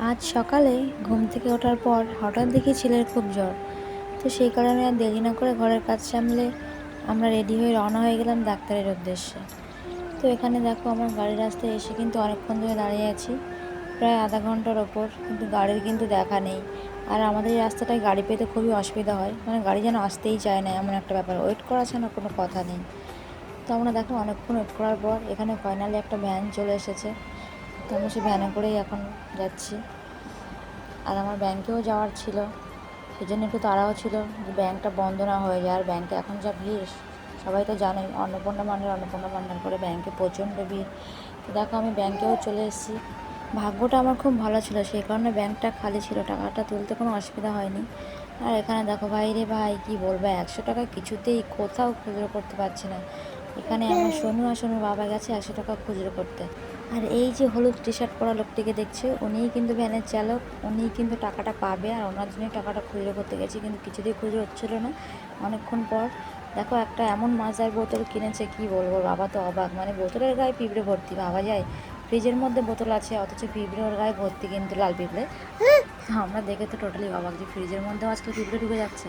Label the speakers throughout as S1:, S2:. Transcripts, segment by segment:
S1: আজ সকালে ঘুম থেকে ওঠার পর হঠাৎ দেখি ছেলের খুব জ্বর। তো সেই কারণে আর দেরি না করে ঘরের কাজ সামলে আমরা রেডি হয়ে রওনা হয়ে গেলাম ডাক্তারের উদ্দেশ্যে। তো এখানে দেখো আমার গাড়ির রাস্তায় এসে কিন্তু অনেকক্ষণ ধরে দাঁড়িয়ে আছি, প্রায় আধা ঘন্টার ওপর, কিন্তু গাড়ির কিন্তু দেখা নেই। আর আমাদের এই রাস্তাটায় গাড়ি পেতে খুবই অসুবিধা হয়, মানে গাড়ি যেন আসতেই চায় না, এমন একটা ব্যাপার। ওয়েট করা ছাড়া কোনো কথা নেই। তো আমরা দেখো অনেকক্ষণ ওয়েট করার পর এখানে ফাইনালি একটা ভ্যান চলে এসেছে। তো আমরা সেই ভ্যানে করেই এখন যাচ্ছি। আর আমার ব্যাংকেও যাওয়ার ছিল, সেই জন্য একটু তাড়াও ছিল যে ব্যাংকটা বন্ধ না হয়ে যায়। আর ব্যাংকে এখন যা ভিড়, সবাই তো জানোই, অন্নপূর্ণা ভান্ডার করে ব্যাংকে প্রচণ্ড ভিড়। তো দেখো আমি ব্যাংকেও চলে এসেছি। ভাগ্যটা আমার খুব ভালো ছিল, সেই কারণে ব্যাংকটা খালি ছিল, টাকাটা তুলতে কোনো অসুবিধা হয়নি। আর এখানে দেখো ভাই রে ভাই, কী বলবো, 100 টাকা কিছুতেই কোথাও খুচরো করতে পারছি না। এখানে আমার সোনুর বাবা গেছে 100 টাকা খুচরো করতে। আর এই যে হলুদ টি শার্ট পরা লোকটিকে দেখছে, উনিই কিন্তু ভ্যানের চালক, উনিই কিন্তু টাকাটা পাবে। আর ওনার জন্যই টাকাটা খুচরো করতে গেছি, কিন্তু কিছুতেই খুচরো হচ্ছিল না। অনেকক্ষণ পর দেখো একটা এমন মাজার বোতল কিনেছে, কি বলবো, বাবা তো অবাক। মানে বোতলের গায়ে পিঁপড়ে ভর্তি, ভাবা যায় ফ্রিজের মধ্যে বোতল আছে অথচ পিঁপড়ের গায়ে ভর্তি, কিন্তু লাল পিঁপড়ে। আমরা দেখে তো টোটালি অবাক যে ফ্রিজের মধ্যেও আজকাল পিঁপড়ে ঢুকে যাচ্ছে।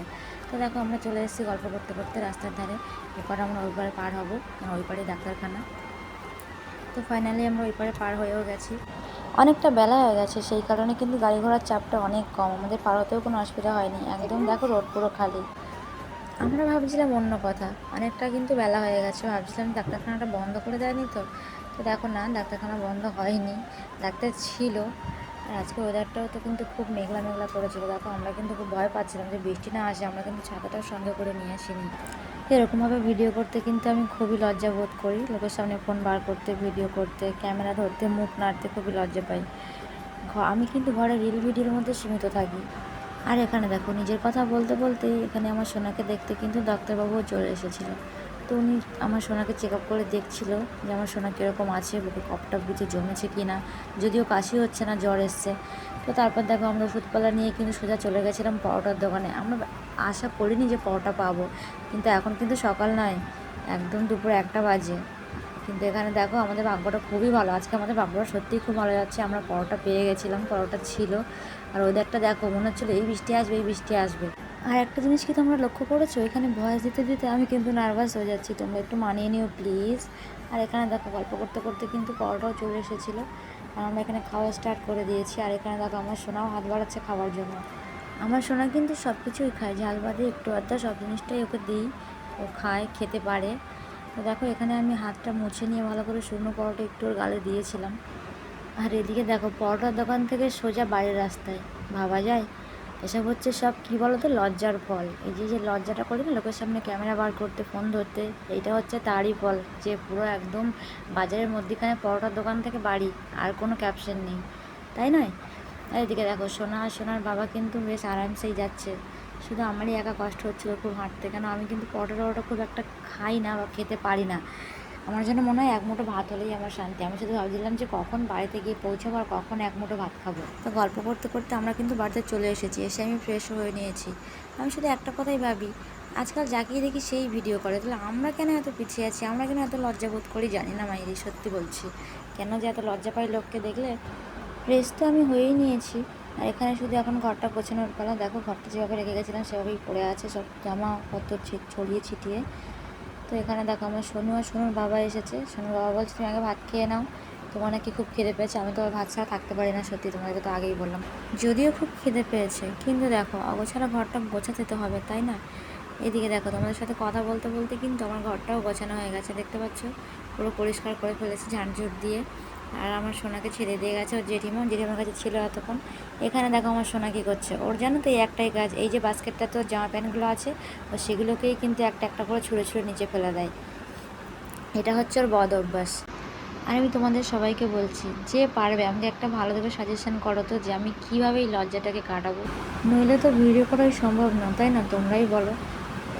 S1: তো দেখো আমরা চলে এসেছি গল্প করতে করতে রাস্তার ধারে। এরপর আমরা ওই পারে পার হবো, কারণ ওই পারে ডাক্তারখানা। তো ফাইনালি আমরা ওই পারে পার হয়েও গেছি। অনেকটা বেলা হয়ে গেছে, সেই কারণে কিন্তু গাড়ি ঘোড়ার চাপটা অনেক কম, আমাদের পার হতেও কোনো অসুবিধা হয়নি। একদম দেখো রোড পুরো খালি। আমরা ভাবছিলাম অন্য কথা, অনেকটা কিন্তু বেলা হয়ে গেছে, ভাবছিলাম ডাক্তারখানাটা বন্ধ করে দেয়নি তো। তো দেখো না, ডাক্তারখানা বন্ধ হয়নি, ডাক্তার ছিল। আর আজকে ওয়েদারটাও তো কিন্তু খুব মেঘলা মেঘলা করেছিল। দেখো আমরা কিন্তু খুব ভয় পাচ্ছিলাম যে বৃষ্টি না আসে, আমরা কিন্তু ছাতাটাও সঙ্গে করে নিয়ে আসিনি। এরকমভাবে ভিডিও করতে কিন্তু আমি খুবই লজ্জা বোধ করি, লোকের সামনে ফোন বার করতে, ভিডিও করতে, ক্যামেরা ধরতে, মুখ নাড়তে খুবই লজ্জা পাই। আমি কিন্তু ঘরে রিল ভিডিওর মধ্যে সীমিত থাকি। আর এখানে দেখো নিজের কথা বলতে বলতে এখানে আমার সোনাকে দেখতে কিন্তু ডাক্তারবাবুও চলে এসেছিলো। তো উনি আমার সোনাকে চেক আপ করে দেখছিল যে আমার সোনা কীরকম আছে, বুকে কপটা বুঝে জমেছে কি না, যদিও কাশি হচ্ছে না, জ্বর এসছে। তো তারপর দেখো আমরা ওষুধপালা নিয়ে কিন্তু সোজা চলে গেছিলাম পরোটার দোকানে। আমরা আশা করিনি যে পরোটা পাবো, কিন্তু এখন কিন্তু সকাল নয়, একদম দুপুর 1টা বাজে। কিন্তু এখানে দেখো আমাদের ভাগ্যটা খুবই ভালো, আজকে আমাদের ভাগ্যটা সত্যিই খুব ভালো যাচ্ছে। আমরা পরোটা পেয়ে গেছিলাম, পরোটা ছিল। আর ওয়েদারটা দেখো, মনে হচ্ছিলো এই বৃষ্টি আসবে, এই বৃষ্টি আসবে। আর একটা জিনিস কি তোমরা লক্ষ্য করেছো, এখানে ভয়েস দিতে দিতে আমি কিন্তু নার্ভাস হয়ে যাচ্ছি, তোমরা একটু মানিয়ে নিও প্লিজ। আর এখানে দেখো গল্প করতে করতে কিন্তু পরোটাও চলে এসেছিলো, আর আমরা এখানে খাওয়া স্টার্ট করে দিয়েছি। আর এখানে দেখো আমার সোনাও হাত বাড়াচ্ছে খাওয়ার জন্য। আমার সোনা কিন্তু সব কিছুই খায়, ঝাল বাদে একটু আধটা সব জিনিসটাই ওকে দিই, ও খায়, খেতে পারে। তো দেখো এখানে আমি হাতটা মুছে নিয়ে ভালো করে শুকনো পরোটা একটু ওর গালে দিয়েছিলাম। আর এদিকে দেখো পরোটার দোকান থেকে সোজা বাড়ির রাস্তায়, ভাবা যায় এসব হচ্ছে সব কী বলো তো, লজ্জার ফল। এই যে যে লজ্জাটা করি না লোকের সামনে ক্যামেরা বার করতে, ফোন ধরতে, এইটা হচ্ছে তারই ফল, যে পুরো একদম বাজারের মধ্যিখানে পরোটার দোকান থেকে বাড়ি, আর কোনো ক্যাপশন নেই, তাই নয়? আর এদিকে দেখো সোনা আর সোনার বাবা কিন্তু বেশ আরামসেই যাচ্ছে, শুধু আমারই একা কষ্ট হচ্ছিলো খুব হাঁটতে, কেন আমি কিন্তু পরোটা খুব একটা খাই না বা খেতে পারি না। আমার জন্য মনে হয় এক মুঠো ভাত হলেই আমার শান্তি। আমি শুধু ভাবছিলাম যে কখন বাড়িতে গিয়ে পৌঁছাবো আর কখন এক মুঠো ভাত খাবো। তো গল্প করতে করতে আমরা কিন্তু বাড়িতে চলে এসেছি, এসে আমি ফ্রেশ হয়ে নিয়েছি। আমি শুধু একটা কথাই ভাবি, আজকাল যাকেই দেখি সেই ভিডিও করে, তাহলে আমরা কেন এত পিছিয়ে আছি, আমরা কেন এত লজ্জা বোধ করি, জানি না মাইরি, সত্যি বলছি। কেন যে এত লজ্জা পাই লোককে দেখলে। ফ্রেশ তো আমি হয়েই নিয়েছি, আর এখানে শুধু এখন ঘরটা গোছানোর পালা। দেখো ঘরটা যেভাবে রেখে গেছিলাম সেভাবেই পড়ে আছে, সব জামাপত্র ছড়িয়ে ছিটিয়ে। তো এখানে দেখো আমার সোনু আর সোনুর বাবা এসেছে। সোনুর বাবা বলছে তুমি আগে ভাত খেয়ে নাও, তোমার নাকি খুব খিদে পেয়েছে। আমি তো ভাত ছাড়া থাকতে পারি না, সত্যি তোমাদেরকে তো আগেই বললাম। যদিও খুব খিদে পেয়েছে, কিন্তু দেখো অগোছালো ঘরটা গোছাতে তো হবে, তাই না? এদিকে দেখো তোমাদের সাথে কথা বলতে বলতে কিন্তু আমার ঘরটাও গোছানো হয়ে গেছে, দেখতে পাচ্ছ, পুরো পরিষ্কার করে ফেলেছি ঝাড়ঝুট দিয়ে। আর আমার সোনাকে ছেড়ে দিয়ে গেছে ওর জেঠিমার কাছে ছিল এতক্ষণ। এখানে দেখো আমার সোনা কী করছে, ওর জানো তো এই একটাই কাজ, এই যে বাস্কেটটা তো জামা প্যান্টগুলো আছে, ও সেগুলোকেই কিন্তু একটা একটা করে ছুঁড়ে ছুঁড়ে নিচে ফেলে দেয়। এটা হচ্ছে ওর বদ অভ্যাস। আর আমি তোমাদের সবাইকে বলছি, যে পারবে আমাকে একটা ভালো করে সাজেশন করো তো, যে আমি কীভাবে এই লজ্জাটাকে কাটাবো। নইলে তো ভিডিও করাই সম্ভব না, তাই না? তোমরাই বলো,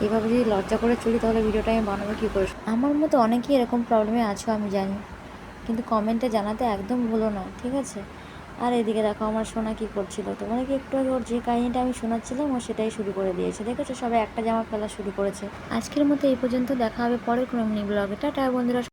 S1: এইভাবে যদি লজ্জা করে চলি তাহলে ভিডিওটা আমি বানাবো কী করে? আমার মতো অনেকেই এরকম প্রবলেমে আছো আমি জানি, কিন্তু কমেন্টে জানাতে একদম ভুলো না, ঠিক আছে? আর এদিকে দেখো আমার সোনা কী করছিল, তোমরা কি একটু আগে ওর যে কাহিনিটা আমি শোনাচ্ছিলাম ও সেটাই শুরু করে দিয়েছে, দেখেছো? সবাই একটা জামা ফেলা শুরু করেছে। আজকের মতো এই পর্যন্ত, দেখা হবে পরের কোনো মিনি ব্লগে। টাটা বন্ধুরা।